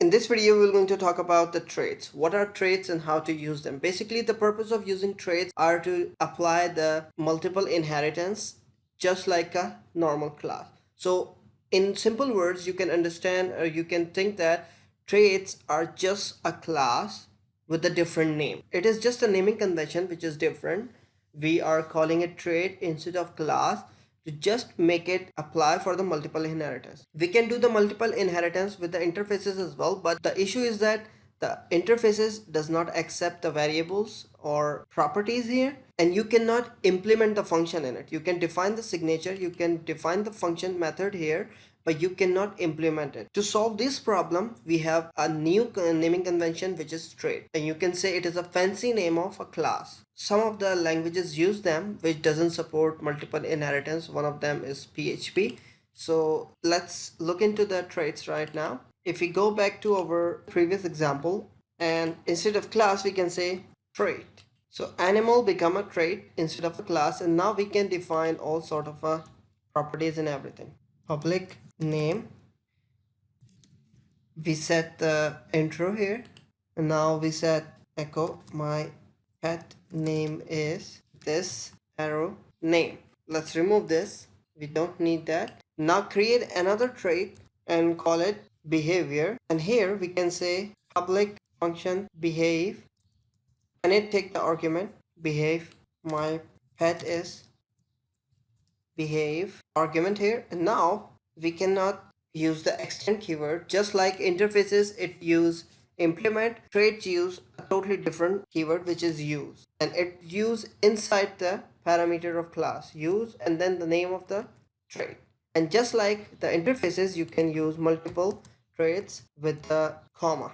In this video, we're going to talk about the traits. What are traits and how to use them? Basically, the purpose of using traits are to apply the multiple inheritance just like a normal class. So in simple words, you can understand or you can think that traits are just a class with a different name. It is just a naming convention which is different. We are calling it trait instead of class to just make it apply for the multiple inheritance. We can do the multiple inheritance with the interfaces as well, but the issue is that the interfaces does not accept the variables or properties here, and you cannot implement the function in it. You can define the signature, you can define the function method here, but you cannot implement it. To solve this problem, we have a new naming convention which is trait, and you can say it is a fancy name of a class. Some of the languages use them which doesn't support multiple inheritance. One of them is PHP. So let's look into the traits right now. If we go back to our previous example, and instead of class we can say trait. So animal become a trait instead of a class, and now we can define all sort of properties and everything. Public name, we set the intro here, and now we set echo my pet name is this arrow name. Let's remove this, we don't need that. Now create another trait and call it behavior, and here we can say public function behave, and it take the argument behave. My pet is behave argument here, and now we cannot use the extend keyword. Just like interfaces it use implement, traits use a totally different keyword which is use, and it use inside the parameter of class use and then the name of the trait. And just like the interfaces, you can use multiple traits with the comma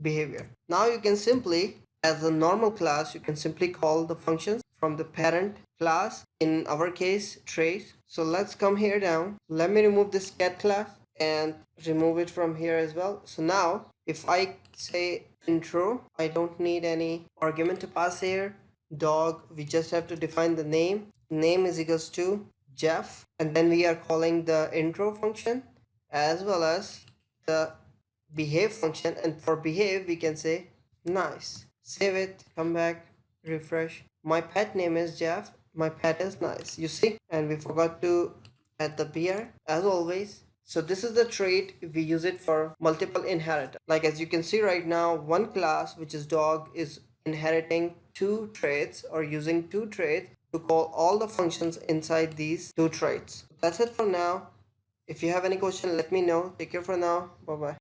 behavior. Now you can simply, as a normal class, you can simply call the functions from the parent class, in our case trait. So let's come here down. Let me remove this cat class and remove it from here as well. So now if I say intro, I don't need any argument to pass here. Dog, we just have to define the name. Name is equals to Jeff, and then we are calling the intro function as well as the behave function, and for behave we can say nice. Save it, come back, refresh. My pet name is Jeff, my pet is nice, you see, and we forgot to add the br as always. So this is the trait, we use it for multiple inheritance. Like as you can see right now, one class which is dog is inheriting two traits or using two traits to call all the functions inside these two traits. That's it for now. If you have any question, let me know. Take care for now. Bye bye.